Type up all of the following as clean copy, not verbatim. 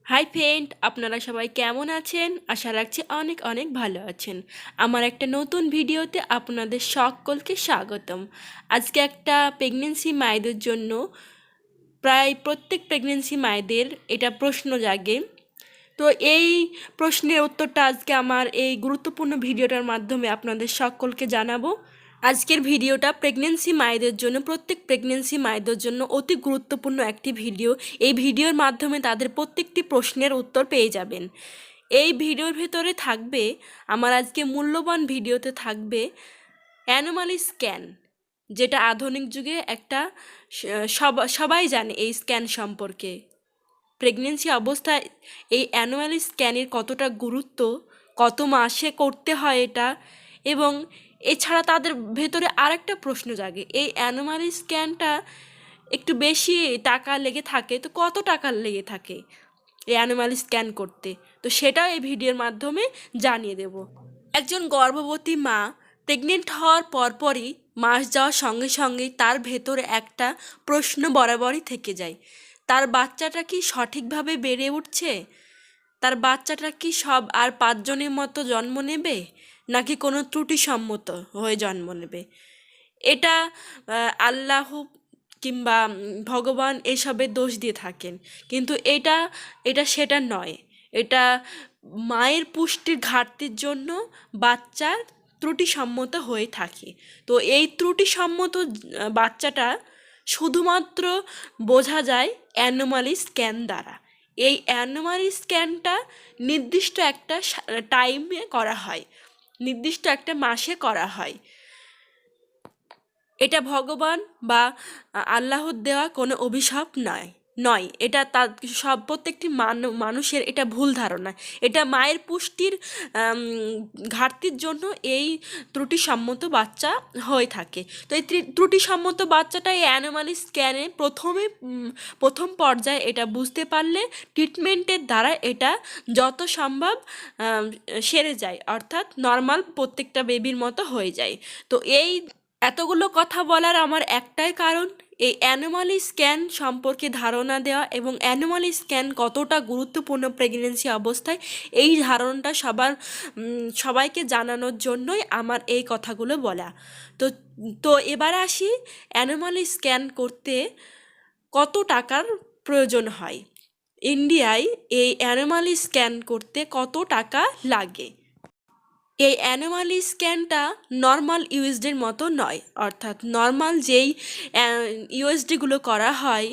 Hi friend, আপনারা সবাই কেমন আছেন? আশা রাখছি অনেক অনেক ভালো আছেন। আমার একটা নতুন ভিডিওতে আপনাদের সকলকে স্বাগতম। আজকে একটা প্রেগনেন্সি মায়েদের জন্য, প্রায় প্রত্যেক প্রেগনেন্সি মায়েদের এটা প্রশ্ন জাগে। তো এই প্রশ্নের উত্তরটা আজকে আমার এই গুরুত্বপূর্ণ ভিডিওটার মাধ্যমে আপনাদের সকলকে জানাবো। আজকের ভিডিওটা প্রেগনেন্সি মায়েদের জন্য, প্রত্যেক প্রেগনেন্সি মায়েদের জন্য অতি গুরুত্বপূর্ণ একটি ভিডিও। এই ভিডিওর মাধ্যমে তাদের প্রত্যেকটি প্রশ্নের উত্তর পেয়ে যাবেন। এই ভিডিওর ভেতরে থাকবে, আমার আজকে মূল্যবান ভিডিওতে থাকবে অ্যানোমালি স্ক্যান, যেটা আধুনিক যুগে একটা সবাই জানে এই স্ক্যান সম্পর্কে। প্রেগনেন্সি অবস্থায় এই অ্যানুয়ালি স্ক্যানের কতটা গুরুত্ব, কত মাসে করতে হয় এটা, এবং এছাড়া তাদের ভেতরে আরেকটা প্রশ্ন জাগে, এই অ্যানুয়ালি স্ক্যানটা একটু বেশি টাকা লেগে থাকে, তো কত টাকা লেগে থাকে এই অ্যানুয়ালি স্ক্যান করতে, তো সেটাও এই ভিডিওর মাধ্যমে জানিয়ে দেব। একজন গর্ভবতী মা প্রেগনেন্ট হওয়ার পরপরই, মাস যাওয়ার সঙ্গে সঙ্গেই তার ভেতরে একটা প্রশ্ন বরাবরই থেকে যায়, তার বাচ্চাটা কি সঠিকভাবে বেড়ে উঠছে? তার বাচ্চাটা কি সব আর 5 জনের মতো জন্ম নেবে, নাকি কোনো ত্রুটিসম্মত হয়ে জন্ম নেবে? এটা আল্লাহ কিংবা ভগবান এসবের দোষ দিয়ে থাকেন, কিন্তু এটা এটা সেটা নয়। এটা মায়ের পুষ্টির ঘাটতির জন্য বাচ্চার ত্রুটিসম্মত হয়ে থাকে। তো এই ত্রুটিসম্মত বাচ্চাটা শুধুমাত্র বোঝা যায় অ্যানোমালি স্ক্যান দ্বারা। এই অ্যানোমালি স্ক্যানটা নির্দিষ্ট একটা টাইমে করা হয়, নির্দিষ্ট একটা মাসে করা হয়। এটা ভগবান বা আল্লাহর দেওয়া কোনো অভিশাপ নয়, এটা তার প্রত্যেকটি মানুষের এটা ভুল ধারণা। এটা মায়ের পুষ্টির ঘাটতির জন্য এই ত্রুটিসম্মত বাচ্চা হয়ে থাকে। তো এই ত্রুটিসম্মত বাচ্চাটা এই অ্যানোমালি স্ক্যানে প্রথম পর্যায়ে এটা বুঝতে পারলে ট্রিটমেন্টের দ্বারা এটা যত সম্ভব সেরে যায়, অর্থাৎ নর্মাল প্রত্যেকটা বেবির মতো হয়ে যায়। তো এতগুলো কথা বলার আমার একটাই কারণ, এই অ্যানোমালি স্ক্যান সম্পর্কে ধারণা দেওয়া এবং অ্যানোমালি স্ক্যান কতটা গুরুত্বপূর্ণ প্রেগনেন্সি অবস্থায়, এই ধারণাটা সবাইকে জানানোর জন্যই আমার এই কথাগুলো বলা। তো তো এবার আসি, অ্যানোমালি স্ক্যান করতে কত টাকার প্রয়োজন হয়। ইন্ডিয়ায় এই অ্যানোমালি স্ক্যান করতে কত টাকা লাগে? এই অ্যানোমালি স্ক্যানটা নর্মাল ইউএসডির মতো নয়, অর্থাৎ নর্মাল যেই ইউএসডিগুলো করা হয়,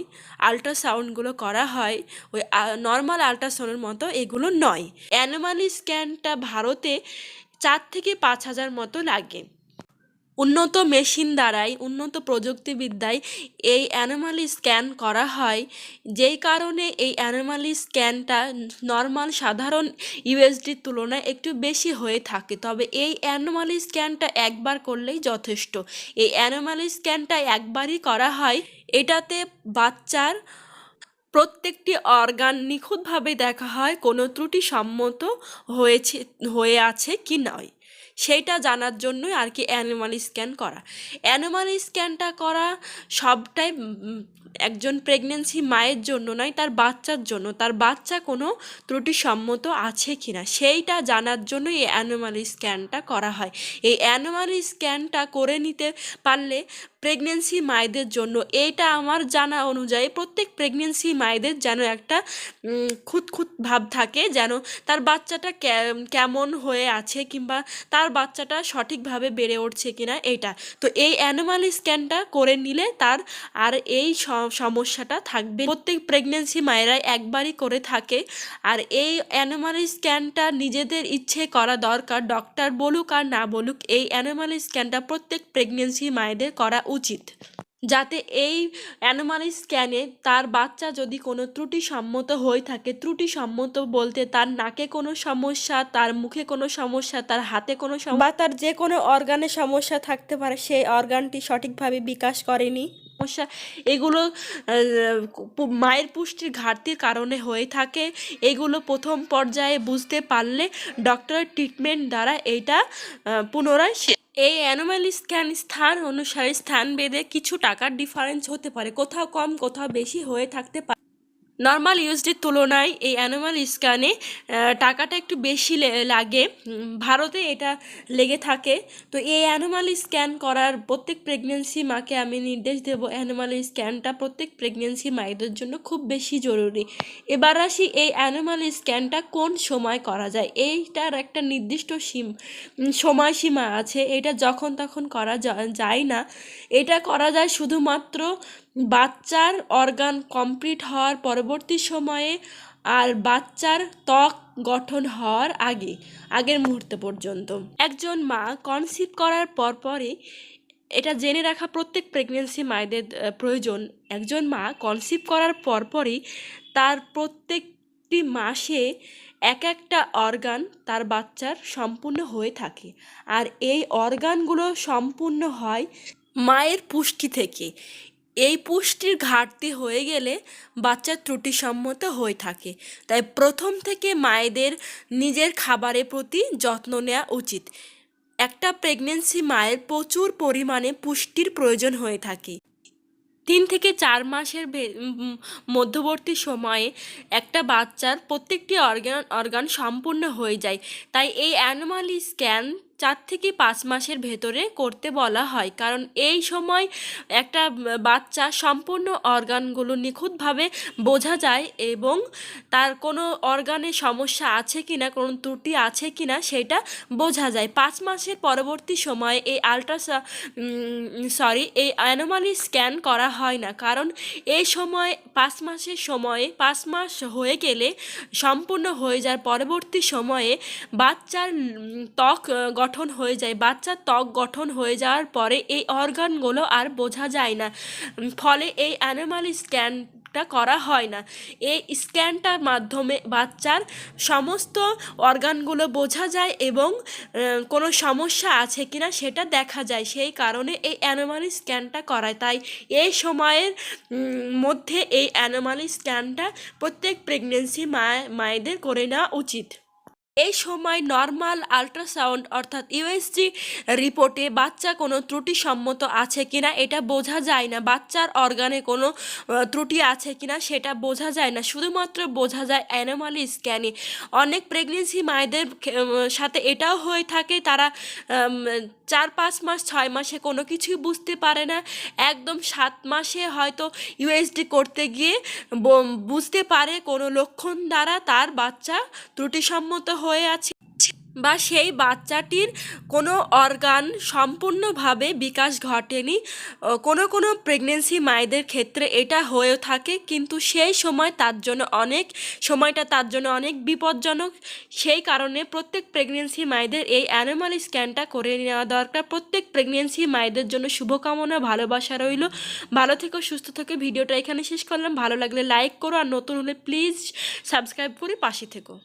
আল্ট্রাসাউন্ডগুলো করা হয়, ওই নর্মাল আল্ট্রাসাউন্ডের মতো এগুলো নয়। অ্যানোমালি স্ক্যানটা ভারতে 4 থেকে 5 হাজার মতো লাগে। উন্নত মেশিন দ্বারাই, উন্নত প্রযুক্তিবিদ্যায় এই অ্যানোমালি স্ক্যান করা হয়, যেই কারণে এই অ্যানোমালি স্ক্যানটা নর্মাল সাধারণ ইউএসডির তুলনায় একটু বেশি হয়ে থাকে। তবে এই অ্যানোমালি স্ক্যানটা একবার করলেই যথেষ্ট। এই অ্যানোমালি স্ক্যানটা একবারই করা হয়, এটাতে বাচ্চার প্রত্যেকটি অর্গান নিখুঁতভাবে দেখা হয় কোনো ত্রুটিসম্মত হয়ে আছে কি নয়, সেইটা জানার জন্যই আর কি অ্যানোমালি স্ক্যান করা। অ্যানোমালি স্ক্যানটা করা সবটাই একজন প্রেগনেন্সি মায়ের জন্য নয়, তার বাচ্চার জন্য, তার বাচ্চা কোনো ত্রুটিসম্মত আছে কি না সেইটা জানার জন্য এই অ্যানোমালি স্ক্যানটা করা হয়। এই অ্যানোমালি স্ক্যানটা করে নিতে পারলে প্রেগনেন্সি মায়েদের জন্য, এইটা আমার জানা অনুযায়ী প্রত্যেক প্রেগনেন্সি মায়েদের যেন একটা খুঁতখুঁত ভাব থাকে, যেন তার বাচ্চাটা কেমন হয়ে আছে, কিংবা তার বাচ্চাটা সঠিকভাবে বেড়ে উঠছে কিনা এইটা। তো এই অ্যানোমালি স্ক্যানটা করে নিলে তার আর এই সমস্যাটা থাকবে। প্রত্যেক প্রেগনেন্সি মায়েরাই একবারই করে থাকে, আর এই অ্যানোমালি স্ক্যানটা নিজেদের ইচ্ছে করা দরকার, ডক্টর বলুক আর না বলুক, এই অ্যানোমালি স্ক্যানটা প্রত্যেক প্রেগনেন্সি মায়েদের করা উচিত, যাতে এই অ্যানোমালি স্ক্যানে তার বাচ্চা যদি কোনো ত্রুটিসম্মত হয়ে থাকে, ত্রুটিসম্মত বলতে তার নাকে কোনো সমস্যা, তার মুখে কোনো সমস্যা, তার হাতে কোনো সমস্যা, বা তার যে কোনো অর্গানে সমস্যা থাকতে পারে, সেই অর্গানটি সঠিকভাবে বিকাশ করেনি সমস্যা, এগুলো মায়ের পুষ্টির ঘাটতির কারণে হয়ে থাকে। এগুলো প্রথম পর্যায়ে বুঝতে পারলে ডক্টরের ট্রিটমেন্ট দ্বারা এইটা পুনরায় এই অ্যানোমালি স্ক্যান স্থান অনুসারে স্থান ভেদে কিছু টাকার ডিফারেন্স হতে পারে, কোথাও কম কোথাও বেশি হয়ে থাকতে পারে। নর্মাল ইউএসডির তুলনায় এই অ্যানুয়াল স্ক্যানে টাকাটা একটু বেশি লাগে। ভারতে এটা লেগে থাকে। তো এই অ্যানুয়াল স্ক্যান করার প্রত্যেক প্রেগনেন্সি মাকে আমি নির্দেশ দেব, অ্যানুয়াল স্ক্যানটা প্রত্যেক প্রেগনেন্সি মায়েদের জন্য খুব বেশি জরুরি। এবার আসি এই অ্যানুয়াল স্ক্যানটা কোন সময় করা যায়। এইটার একটা নির্দিষ্ট সময়সীমা আছে, এটা যখন তখন করা যায় না। এটা করা যায় শুধুমাত্র বাচ্চার অর্গান কমপ্লিট হওয়ার পরবর্তী সময়ে আর বাচ্চার ত্বক গঠন হওয়ার আগের মুহূর্ত পর্যন্ত। একজন মা কনসিভ করার পরপরই, এটা জেনে রাখা প্রত্যেক প্রেগনেন্সি মায়েদের প্রয়োজন, একজন মা কনসিভ করার পরপরই তার প্রত্যেকটি মাসে একটা অর্গান তার বাচ্চার সম্পূর্ণ হয়ে থাকে। আর এই অর্গানগুলো সম্পূর্ণ হয় মায়ের পুষ্টি থেকে। এই পুষ্টির ঘাটতি হয়ে গেলে বাচ্চা ত্রুটিসম্মত হয়ে থাকে। তাই প্রথম থেকে মায়েদের নিজের খাবারের প্রতি যত্ন নেওয়া উচিত। একটা প্রেগনেন্সি মায়ের প্রচুর পরিমাণে পুষ্টির প্রয়োজন হয়ে থাকে। 3 থেকে 4 মাসের মধ্যবর্তী সময়ে একটা বাচ্চার প্রত্যেকটি অর্গান সম্পূর্ণ হয়ে যায়। তাই এই অ্যানুয়াল স্ক্যান 4 থেকে 5 মাসের ভেতরে করতে বলা হয়, কারণ এই সময় একটা বাচ্চা সম্পূর্ণ অর্গানগুলো নিখুঁতভাবে বোঝা যায় এবং তার কোনো অর্গানে সমস্যা আছে কিনা, কোনো ত্রুটি আছে কিনা সেটা বোঝা যায়। 5 মাসের পরবর্তী সময়ে এই এই অ্যানোমালি স্ক্যান করা হয় না, কারণ এই সময় 5 মাসের সময়ে 5 মাস হয়ে গেলে সম্পূর্ণ হয়ে যাওয়ার পরবর্তী সময়ে বাচ্চার ত্বক গঠন হয়ে যায়। বাচ্চার ত্বক গঠন হয়ে যাওয়ার পরে এই অর্গানগুলো আর বোঝা যায় না, ফলে এই অ্যানোমালি স্ক্যানটা করা হয় না। এই স্ক্যানটার মাধ্যমে বাচ্চার সমস্ত অর্গানগুলো বোঝা যায় এবং কোনো সমস্যা আছে কিনা সেটা দেখা যায়। সেই কারণে এই অ্যানোমালি স্ক্যানটা করায়। তাই এই সময়ের মধ্যে এই অ্যানোমালি স্ক্যানটা প্রত্যেক প্রেগনেন্সি মায়েদের করে নেওয়া উচিত। এই সময় নর্মাল আল্ট্রাসাউন্ড অর্থাৎ ইউএসজি রিপোর্টে বাচ্চা কোনো ত্রুটিসম্মত আছে কিনা এটা বোঝা যায় না। বাচ্চার অর্গানে কোনো ত্রুটি আছে কিনা সেটা বোঝা যায় না, শুধুমাত্র বোঝা যায় অ্যানোমালি স্ক্যানে। অনেক প্রেগনেন্সি মায়েদের সাথে এটাও হয়ে থাকে, তারা 4-5 মাস 6 মাসে কোনো কিছুই বুঝতে পারে না, একদম 7 মাসে হয়তো ইউএসডি করতে গিয়ে বুঝতে পারে কোনো লক্ষণ দ্বারা তার বাচ্চা ত্রুটিসম্মত হয়ে আছে বা সেই বাচ্চাটির কোনো অর্গান সম্পূর্ণভাবে বিকাশ ঘটেনি। কোনো প্রেগনেন্সি মায়েদের ক্ষেত্রে এটা হয়েও থাকে, কিন্তু সেই সময়টা তার জন্য অনেক বিপজ্জনক। সেই কারণে প্রত্যেক প্রেগনেন্সি মায়েদের এই অ্যানোমালি স্ক্যানটা করে নেওয়া দরকার। প্রত্যেক প্রেগনেন্সি মায়েদের জন্য শুভকামনা, ভালোবাসা রইল। ভালো থেকো, সুস্থ থেকো। ভিডিওটা এখানে শেষ করলাম। ভালো লাগলে লাইক করো, আর নতুন হলে প্লিজ সাবস্ক্রাইব করে পাশে থেকো।